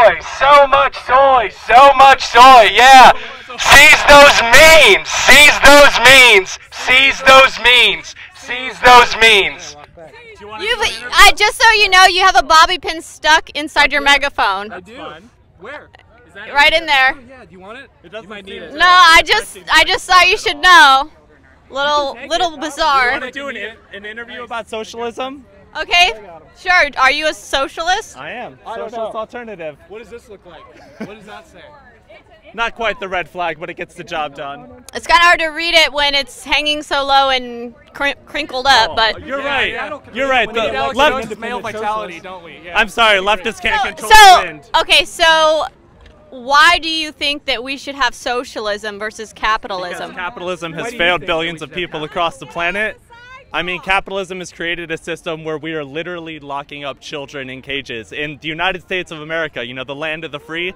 soy, so much soy, so much soy, yeah. Seize those memes, seize those memes, seize those memes, seize those memes. Just so you know, you have a bobby pin stuck inside your megaphone. I do. Where? Is that right in there. Oh, yeah. Do you want it? You might need it. No, I just thought you should know. Little bizarre. You want to do an interview about socialism? Okay, sure. Are you a socialist? I am. Socialist alternative. What does this look like? What does that say? Not quite the red flag, but it gets the job done. It's kind of hard to read it when it's hanging so low and crinkled up, but... You're right. You're right. The left is male vitality, don't we? Yeah. I'm sorry, leftists can't control the wind. Okay, so why do you think that we should have socialism versus capitalism? Because capitalism has failed billions of people across the planet. I mean, capitalism has created a system where we are literally locking up children in cages. In the United States of America, you know, the land of the free,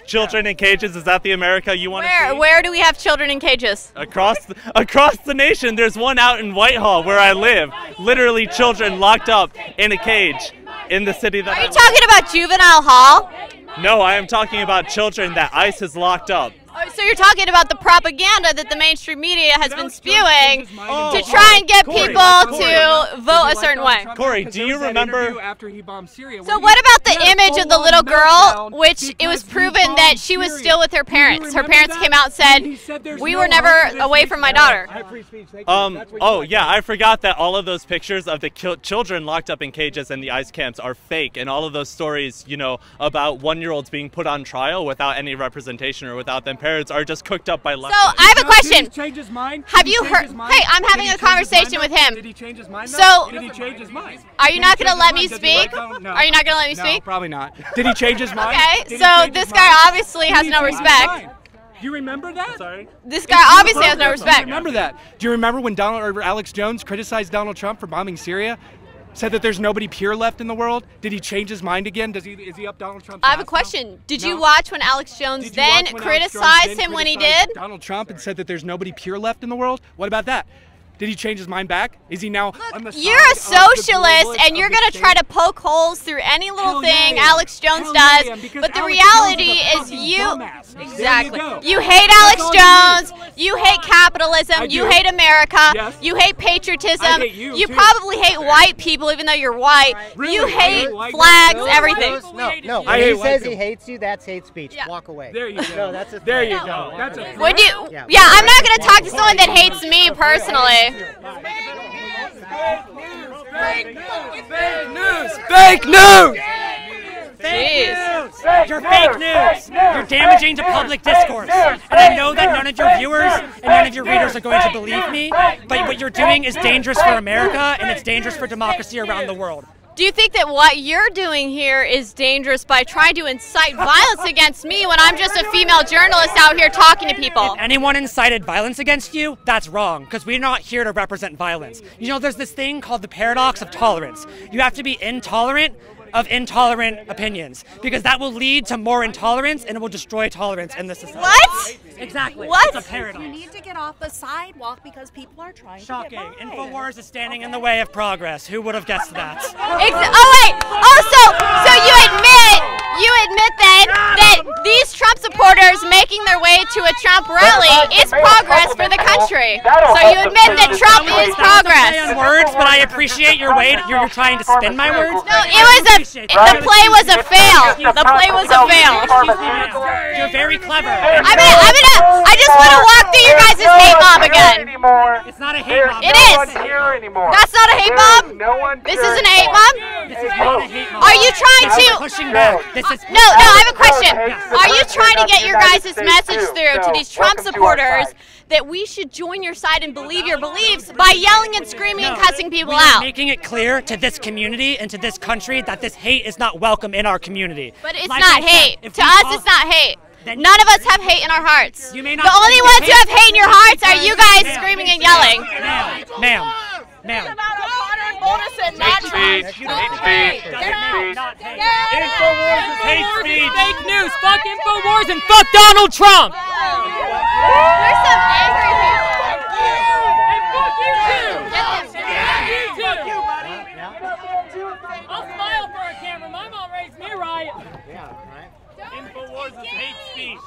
children in cages, is that the America you want to see? Where do we have children in cages? Across the nation. There's one out in Whitehall where I live. Literally children locked up in a cage in the city that Are you talking about juvenile hall? No, I am talking about children that ICE has locked up. Oh, so you're talking about the propaganda that the mainstream media has been spewing to try and get people to vote a certain way. Corey, do you remember? After he bombed Syria, so what about the image of the little girl, which it was proven that she was still with her parents? Her parents came out and said, we were never away from my daughter. Oh, yeah, I forgot that all of those pictures of the children locked up in cages in the ICE camps are fake. And all of those stories, you know, about one-year-olds being put on trial without any representation or without them parents are just cooked up by leftists. So I have a question. Did he change his mind? Have you heard? Hey, I'm having a conversation with him. Did he change his mind? So, did he change his mind? Are you not going to let me speak? Are you not going to let me speak? No, probably not. Did he change his mind? Okay, so this guy obviously has no respect. Do you remember that? Sorry? This guy obviously has no respect. Do you remember that? Do you remember when Alex Jones criticized Donald Trump for bombing Syria? Said that there's nobody pure left in the world? Did he change his mind again? Is he up Donald Trump's I have a question. Did you watch when Alex Jones then criticized him when he did? Donald Trump and said that there's nobody pure left in the world? What about that? Did he change his mind back? Is he now on the side You're a socialist and you're going to try to poke holes through any little thing Alex Jones does, but the reality is exactly. You hate Alex Jones, you hate capitalism, you hate America, you hate patriotism, you probably hate white people even though you're white, you hate flags, everything. No, when he says he hates you, that's hate speech. Walk away. There you go. There you go. That's a Would you? Yeah, I'm not going to talk to someone that hates me personally. Fake news! Jeez. You're fake news! You're damaging to public discourse. And I know that none of your viewers and none of your readers are going to believe me, but what you're doing is dangerous for America and it's dangerous for democracy around the world. Do you think that what you're doing here is dangerous by trying to incite violence against me when I'm just a female journalist out here talking to people? If anyone incited violence against you, that's wrong, because we're not here to represent violence. You know, there's this thing called the paradox of tolerance. You have to be intolerant of intolerant opinions, because that will lead to more intolerance and it will destroy tolerance in this society. What? Exactly. What? It's a paradox. You need to get off the sidewalk because people are trying Shocking. to get by. Infowars is standing in the way of progress. Who would have guessed that? Oh wait! So you admit then that these Trump supporters making their way to a Trump rally is progress for the country. So you admit that Trump is progress. On words, but I appreciate your way. You're trying to spin my words. No, the play was a fail. The play was a fail. You're very clever. I just want to walk through your guys' hate mob again. It's not a hate mob. It is. That's not a hate mob. This isn't a hate mob. This is not a hate mob. Are you trying to? Pushing back. No, I have a question. Are you trying to get your guys' message through to these Trump supporters that we should join your side and believe your beliefs by yelling and screaming and cussing people out? Making it clear to this community and to this country that this hate is not welcome in our community. But it's not hate. To us, it's not hate. None of us have hate in our hearts. The only ones who have hate in your hearts are you guys screaming and yelling. Ma'am. Hate speech. Infowars is hate speech. Fake news. Fuck Infowars and fuck Donald Trump. There's some angry people. And fuck you too. I'll smile for a camera. My mom raised me right. Yeah, right. speech.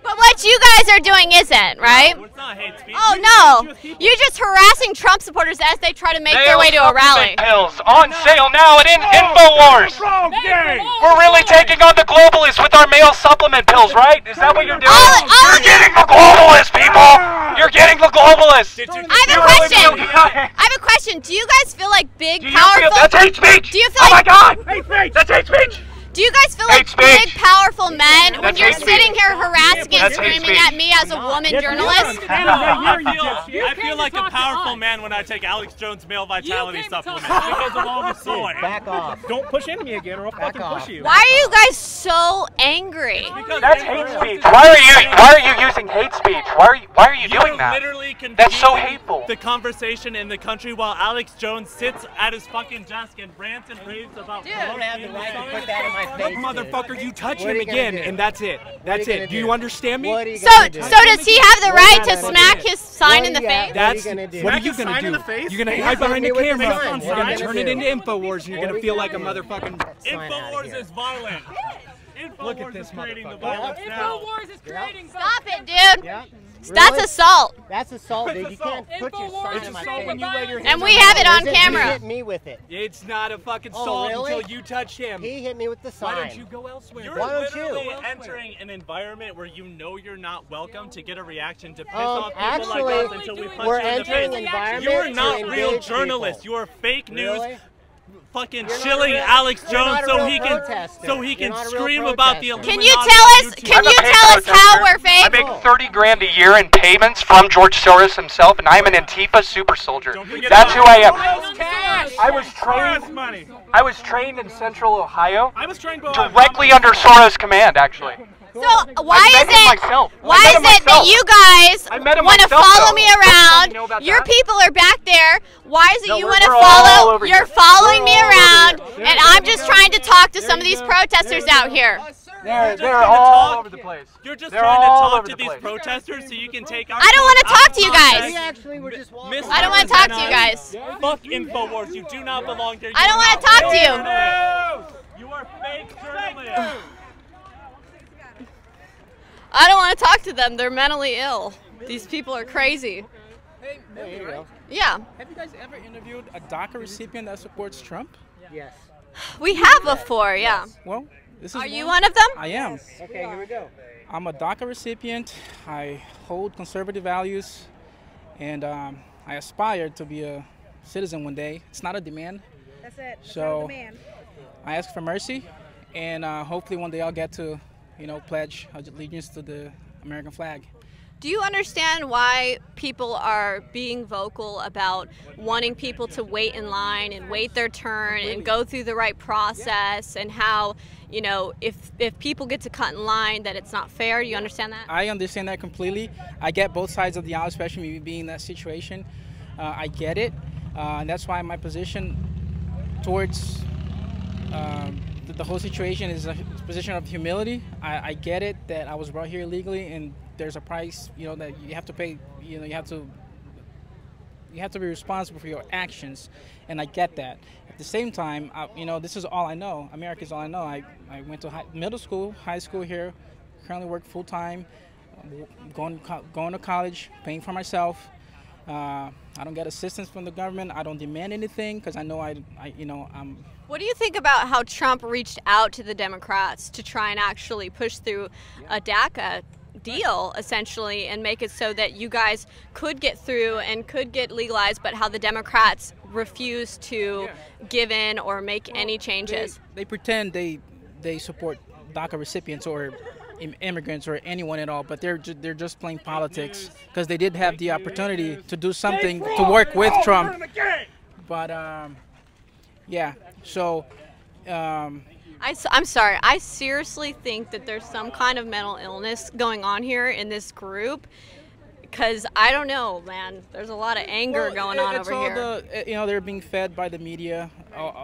But what you guys are doing isn't, right? No, it's not hate speech. Oh, no. You're just harassing Trump supporters as they try to make their way to a rally. Pills on sale now at Infowars. We're really taking on the globalists with our male supplement pills, right? Is that what you're doing? You're getting the globalists, people. You're getting the globalists. I have a question. I have a question. Do you guys feel like big, powerful... That's hate speech. Do you feel Oh my like... God. Hate speech. That's hate speech. Do you guys feel like big, powerful men when you're sitting here harassing and screaming at me as a woman journalist? I feel like a powerful man when I take Alex Jones' male vitality supplement because of all the soy. Back off. Don't push into me again or I'll fucking push you. Why are you guys so angry? That's hate speech. Why are you using hate speech? Why are you doing that? Literally That's so hateful. The conversation in the country while Alex Jones sits at his fucking desk and rants and raves about. You don't have the right to put that in my face. Motherfucker, you touch him again, and that's it. That's it. Do you understand me? So does he have the right to smack his sign in the face? That's what are you gonna do? You're gonna hide behind the camera. You're gonna turn it into Infowars, and you're gonna feel like a motherfucking. Infowars is violent. Look at this motherfucker. Infowars is creating. Stop it, dude. Yeah. That's assault. That's assault, dude. You can't put your sign in my face. And we have it on He camera. hit me with it. It's not a fucking Oh, assault really? until you touch him. He hit me with the sign. Why don't you go elsewhere? You're Why don't literally you? entering an environment where you know you're not welcome to get a reaction to piss off people Actually, like us until we punch we're you in the entering face. an environment You are to not real engage journalists. people. You are fake news. Really? Fucking You're not chilling a real- Alex you're Jones not a so real he can protester. scream You're not a real scream about the protester. Illuminati. Can you tell us? Can you tell us how we're fake? I make 30 grand a year in payments from George Soros himself, and I'm an Antifa super soldier. That's who I am. I was trained in Central Ohio. I was trained by Directly under Soros' command, actually. So why is it that you I met guys him want to myself, follow though. me You know around? about Your that? people are back there. Why is it No, you we're want to all follow? over You're here. following me around, and I'm just trying to talk to some of these protesters out here. They're all over the place. You're just They're trying to all talk over to the these place. protesters so you can take. I don't want to talk to you We guys. actually were just walking. I don't want to talk to you guys. Fuck Infowars. You do not belong here. I don't want to talk to you. You are fake journalists. I don't want to talk to them. They're mentally ill. These people are crazy. Hey, There you go. Yeah, have you guys ever interviewed a DACA recipient that supports Trump? Yes. we have before. Yeah. Well, this is Are you one of them? I am. Okay, here we go. I'm a DACA recipient. I hold conservative values, and I aspire to be a citizen one day. It's not a demand. That's it. So I ask for mercy, and hopefully one day I'll get to, pledge allegiance to the American flag. Do you understand why people are being vocal about wanting people to wait in line and wait their turn and go through the right process, and how, if people get to cut in line, that it's not fair? Do you understand that? I understand that completely. I get both sides of the aisle, especially me being in that situation. I get it. And that's why my position towards the whole situation is a position of humility. I get it that I was brought here illegally, and there's a price, that you have to pay. You have to be responsible for your actions, and I get that. At the same time, this is all I know. America is all I know. I went to middle school, high school here. Currently work full time, going to college, paying for myself. I don't get assistance from the government. I don't demand anything because I know I'm. What do you think about how Trump reached out to the Democrats to try and actually push through a DACA deal, essentially, and make it so that you guys could get through and could get legalized, but how the Democrats refuse to give in or make any changes? They pretend they support DACA recipients or immigrants or anyone at all, but they're just playing politics because they did have the opportunity to do something to work with Trump. But yeah, so I'm sorry. I seriously think that there's some kind of mental illness going on here in this group, because I don't know, man. There's a lot of anger going on over here. They're being fed by the media,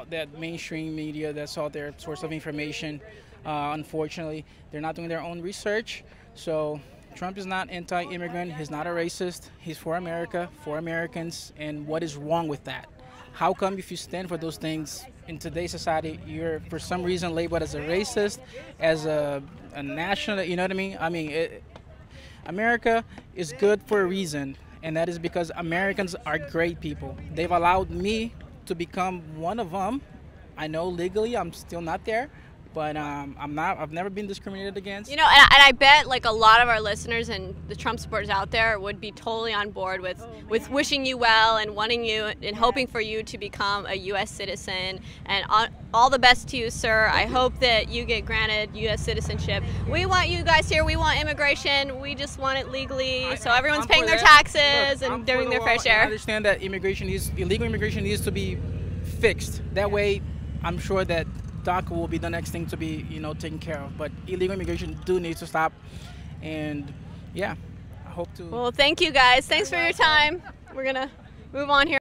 that mainstream media. That's all their source of information. Unfortunately, they're not doing their own research. So Trump is not anti-immigrant. He's not a racist. He's for America, for Americans. And what is wrong with that? how come if you stand for those things in today's society, you're for some reason labeled as a racist, as a national, you know what I mean? I mean, America is good for a reason, and that is because Americans are great people. They've allowed me to become one of them. I know legally I'm still not there, but I've never been discriminated against. You know, and I bet like a lot of our listeners and the Trump supporters out there would be totally on board with wishing you well and wanting you and hoping for you to become a U.S. citizen. And all the best to you, sir. I hope that you get granted U.S. citizenship. We want you guys here. We want immigration. We just want it legally, so everyone's paying their taxes and doing their fair share. I understand that illegal immigration needs to be fixed. That way, I'm sure that DACA will be the next thing to be, taken care of. But illegal immigration do need to stop. And yeah, I hope to. Well, thank you guys. Thanks for your time. We're gonna move on here.